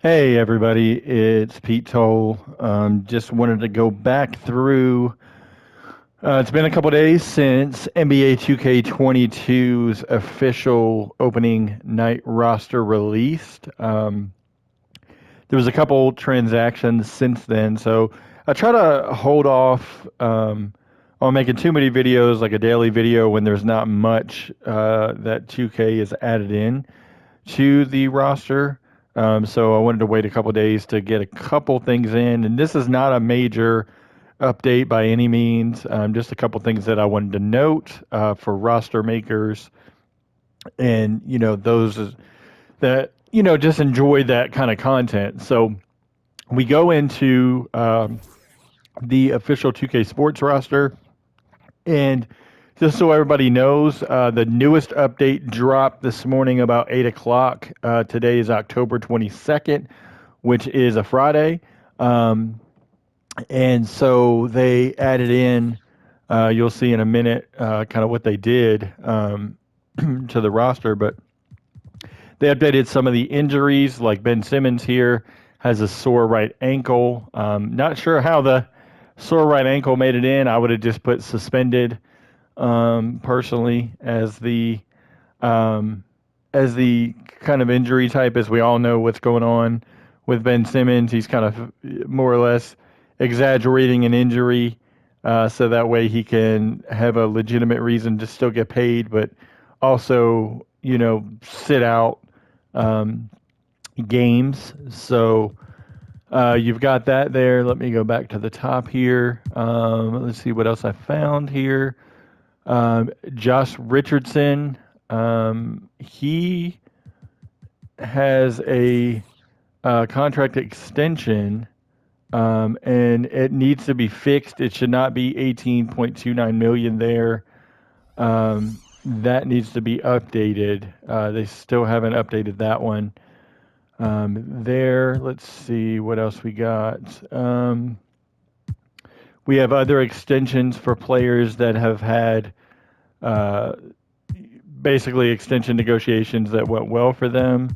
Hey everybody, it's Pete Toll. Just wanted to go back through. It's been a couple days since NBA 2K22's official opening night roster released. There was a couple transactions since then, so I try to hold off on making too many videos, like a daily video, when there's not much that 2K is added in to the roster. So I wanted to wait a couple days to get a couple things in, and this is not a major update by any means. Just a couple things that I wanted to note for roster makers, and those that just enjoy that kind of content. So we go into the official 2K Sports roster, and just so everybody knows, the newest update dropped this morning about 8 o'clock. Today is October 22nd, which is a Friday. And so they added in, you'll see in a minute, kind of what they did to the roster. But they updated some of the injuries, like Ben Simmons here has a sore right ankle. Not sure how the sore right ankle made it in. I would have just put suspended personally um, as the kind of injury type, as we all know what's going on with Ben Simmons. He's kind of more or less exaggerating an injury, so that way he can have a legitimate reason to still get paid, but also sit out um, games. So you've got that there. Let me go back to the top here. Let's see what else I found here. Josh Richardson, he has a contract extension, and it needs to be fixed. It should not be 18.29 million there. That needs to be updated. They still haven't updated that one. There, let's see what else we got. We have other extensions for players that have had uh, basically extension negotiations that went well for them.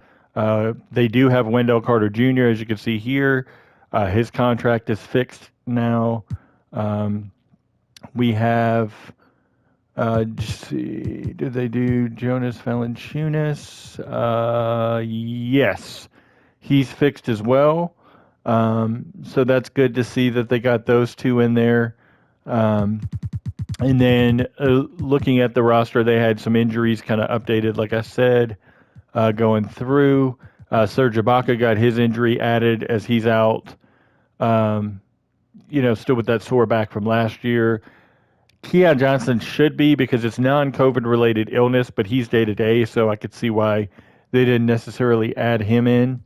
They do have Wendell Carter Jr., as you can see here. His contract is fixed now. Um, we have, just see, did they do Jonas Valanciunas? Yes, he's fixed as well. So that's good to see that they got those two in there. Um, and then looking at the roster, they had some injuries kind of updated, like I said, going through. Serge Ibaka got his injury added as he's out, um, still with that sore back from last year. Keon Johnson should be, because it's non-COVID related illness, but he's day to day, so I could see why they didn't necessarily add him in.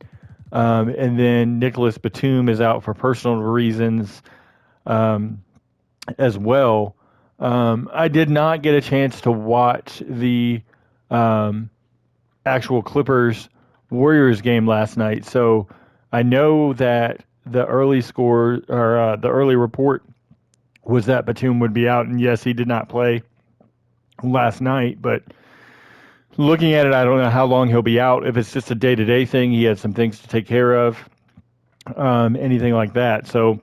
And then Nicholas Batum is out for personal reasons um, as well. I did not get a chance to watch the um, actual Clippers Warriors game last night, so I know that the early score, or the early report, was that Batum would be out, and yes, he did not play last night. But looking at it, I don't know how long he'll be out. If it's just a day-to-day thing, he had some things to take care of, anything like that. So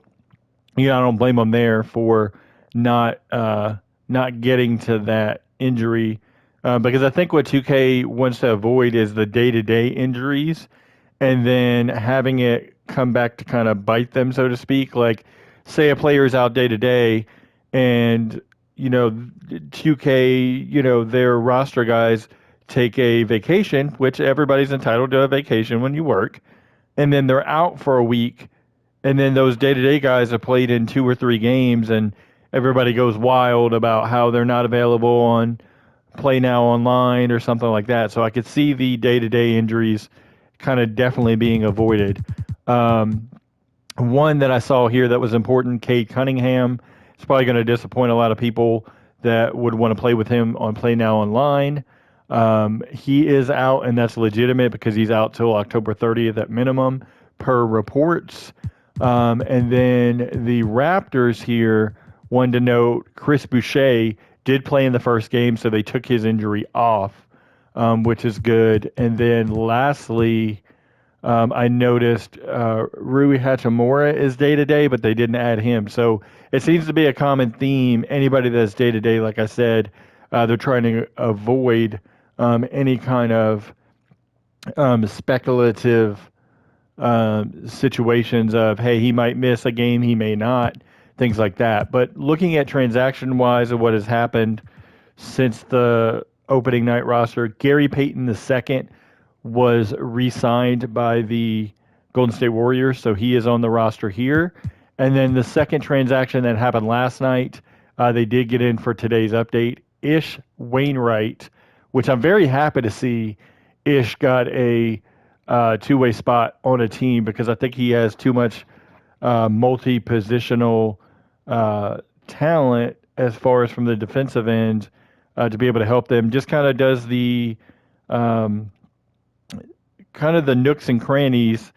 I don't blame him there for not not getting to that injury, because I think what 2K wants to avoid is the day-to-day injuries, and then having it come back to kind of bite them, so to speak. Like, say a player is out day to day, and 2K, their roster guys take a vacation, which everybody's entitled to a vacation when you work, and then they're out for a week, and then those day to day guys have played in 2 or 3 games, and everybody goes wild about how they're not available on Play Now Online or something like that. So I could see the day to day injuries kind of definitely being avoided. Um, One that I saw here that was important, Cade Cunningham. It's probably going to disappoint a lot of people that would want to play with him on Play Now Online. He is out, and that's legitimate because he's out till October 30th at minimum, per reports. And then the Raptors here, one to note, Chris Boucher did play in the first game, so they took his injury off, which is good. And then lastly, I noticed Rui Hachimura is day-to-day, but they didn't add him. So it seems to be a common theme. Anybody that's day-to-day, like I said, they're trying to avoid any kind of speculative situations of, hey, he might miss a game, he may not, things like that. But looking at transaction-wise of what has happened since the opening night roster, Gary Payton II was re-signed by the Golden State Warriors, so he is on the roster here. And then the second transaction that happened last night, they did get in for today's update. Ish Wainwright, which I'm very happy to see. Ish got a two-way spot on a team because I think he has too much multi-positional talent as far as from the defensive end to be able to help them. Just kind of does the kind of the nooks and crannies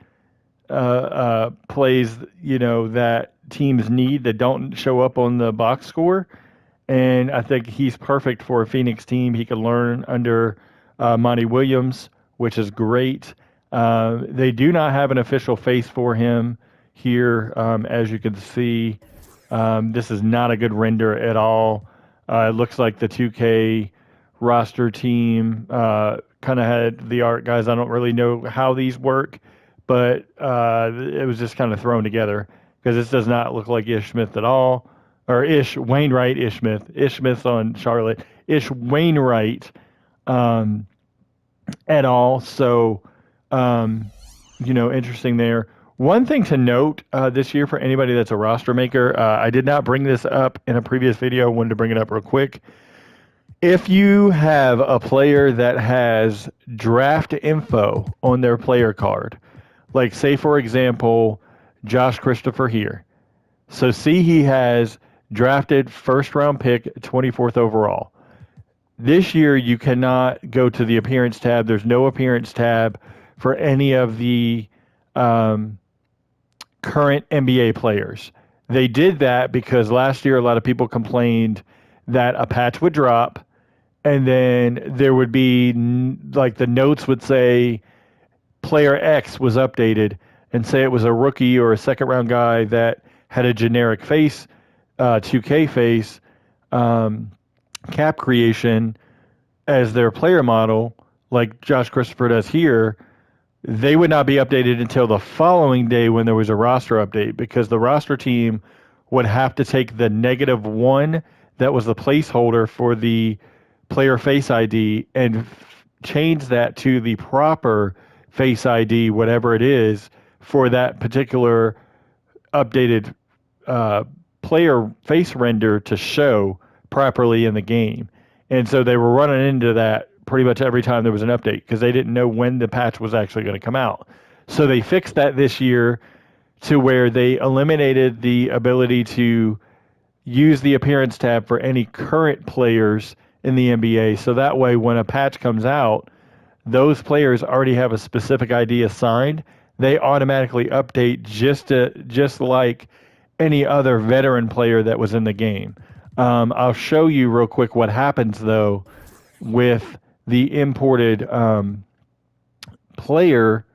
plays, that teams need that don't show up on the box score. And I think he's perfect for a Phoenix team. He can learn under Monty Williams, which is great. They do not have an official face for him here, as you can see. This is not a good render at all. It looks like the 2K roster team kind of had the art guys. I don't really know how these work, but it was just kind of thrown together because this does not look like Ish Smith at all. Or Ish Wainwright, Ish Smith. Ish Smith's on Charlotte. Ish Wainwright at all. So, interesting there. One thing to note this year for anybody that's a roster maker, I did not bring this up in a previous video. I wanted to bring it up real quick. If you have a player that has draft info on their player card, like say, for example, Josh Christopher here. So see, he has drafted first round pick, 24th overall. This year, you cannot go to the appearance tab. There's no appearance tab for any of the current NBA players. They did that because last year a lot of people complained that a patch would drop and then there would be, like, the notes would say player X was updated and say it was a rookie or a second round guy that had a generic face, 2K face, cap creation as their player model, like Josh Christopher does here. They would not be updated until the following day when there was a roster update, because the roster team would have to take the -1 that was the placeholder for the player face ID and change that to the proper face ID, whatever it is, for that particular updated player face render to show properly in the game. And so they were running into that pretty much every time there was an update because they didn't know when the patch was actually going to come out. So they fixed that this year to where they eliminated the ability to use the appearance tab for any current players in the NBA. So that way, when a patch comes out, those players already have a specific ID assigned. They automatically update just like any other veteran player that was in the game. I'll show you real quick what happens, though, with the imported player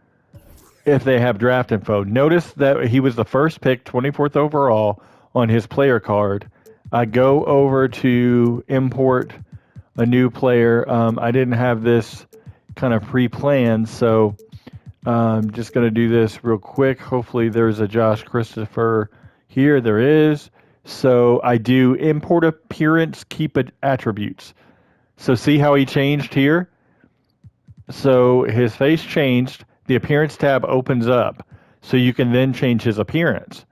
if they have draft info. Notice that he was the first pick, 24th overall, on his player card. I go over to import a new player. I didn't have this kind of pre-planned, so I'm just going to do this real quick. Hopefully there's a Josh Christopher here. There is. So I do import appearance, keep it attributes. So see how he changed here? So his face changed. The appearance tab opens up. So you can then change his appearance.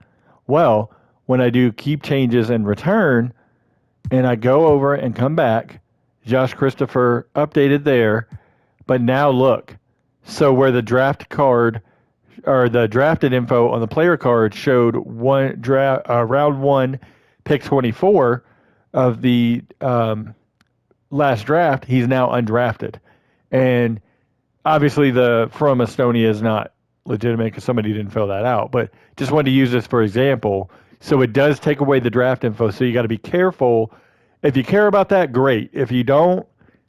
Well, when I do keep changes and return, and I go over and come back, Josh Christopher updated there. But now look. So where the draft card or the drafted info on the player card showed round 1, pick 24 of the last draft, he's now undrafted. And obviously the from Estonia is not legitimate because somebody didn't fill that out, but just wanted to use this for example. So it does take away the draft info, so you got to be careful. If you care about that, great. If you don't,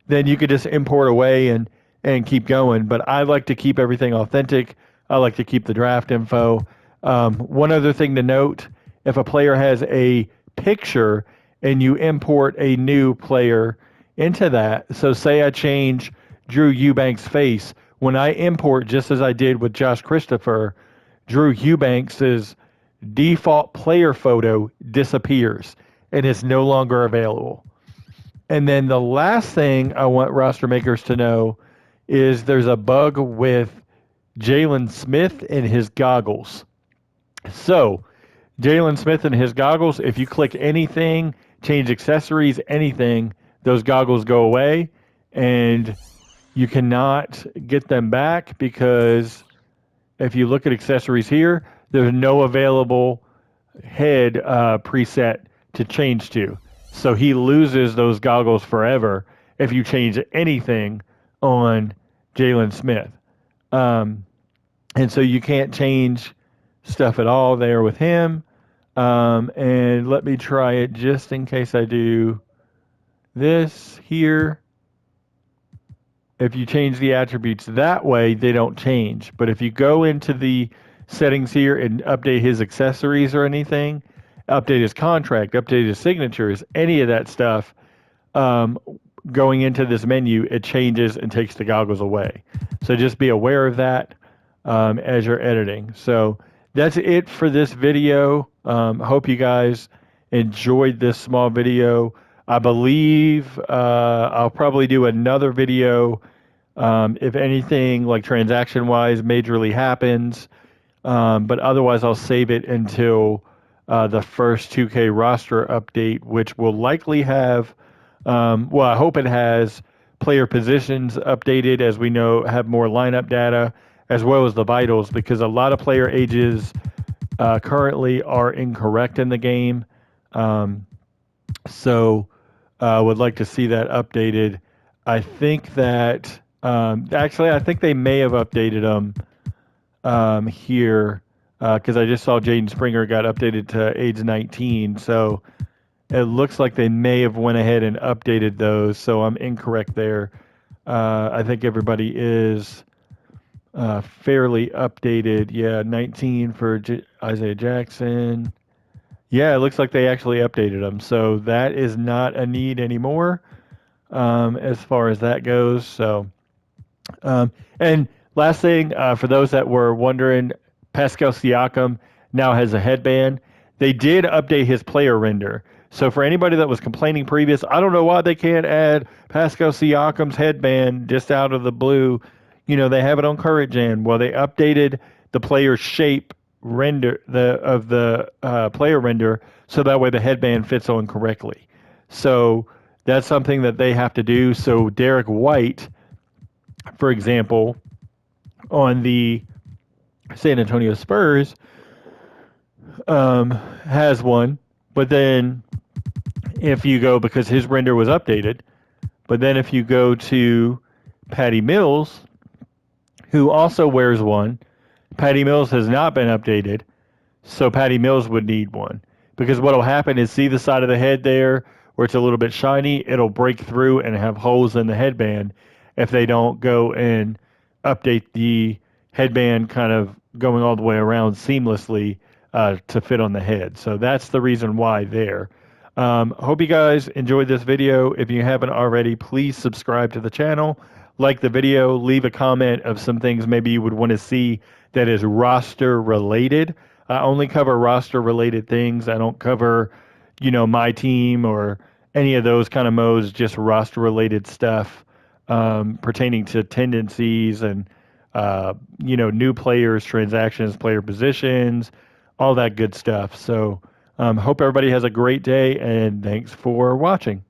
then you could just import away and keep going. But I like to keep everything authentic. I like to keep the draft info. One other thing to note, if a player has a picture and you import a new player into that, so say I change Drew Eubanks' face, when I import, just as I did with Josh Christopher, Drew Eubanks' default player photo disappears and is no longer available. And then the last thing I want roster makers to know is there's a bug with Jalen Smith and his goggles. So, Jalen Smith and his goggles, if you click anything, change accessories, anything, those goggles go away and you cannot get them back because if you look at accessories here, there's no available head preset to change to. So he loses those goggles forever if you change anything on Jalen Smith. And so you can't change stuff at all there with him. And let me try it just in case I do this here. If you change the attributes that way, they don't change. But if you go into the settings here and update his accessories or anything, update his contract, update his signatures, any of that stuff, going into this menu, it changes and takes the goggles away. So just be aware of that as you're editing. So that's it for this video. Hope you guys enjoyed this small video. I believe I'll probably do another video if anything like transaction-wise majorly happens. But otherwise, I'll save it until the first 2K roster update, which will likely have, well, I hope it has player positions updated, as we know, have more lineup data, as well as the vitals, because a lot of player ages currently are incorrect in the game. So I would like to see that updated. I think that, actually, I think they may have updated them here, because I just saw Jaden Springer got updated to age 19. So it looks like they may have went ahead and updated those. So I'm incorrect there. I think everybody is fairly updated. Yeah, 19 for Isaiah Jackson. Yeah, it looks like they actually updated them. So that is not a need anymore as far as that goes. So, and last thing, for those that were wondering, Pascal Siakam now has a headband. They did update his player render. So for anybody that was complaining previous, I don't know why they can't add Pascal Siakam's headband just out of the blue. You know, they have it on Current Gen. Well, they updated the player shape render of the player render so that way the headband fits on correctly. So that's something that they have to do. So Derek White, for example, on the San Antonio Spurs, has one, but then if you go, because his render was updated, but then if you go to Patty Mills, who also wears one, Patty Mills has not been updated, so Patty Mills would need one. Because what will happen is, see the side of the head there where it's a little bit shiny, it'll break through and have holes in the headband if they don't go and update the headband kind of going all the way around seamlessly to fit on the head. So that's the reason why there. Hope you guys enjoyed this video. If you haven't already, please subscribe to the channel, like the video, leave a comment of some things maybe you would want to see that is roster related. I only cover roster related things. I don't cover, you know, my team or any of those kind of modes, just roster related stuff pertaining to tendencies and, you know, new players, transactions, player positions, all that good stuff. So hope everybody has a great day, and thanks for watching.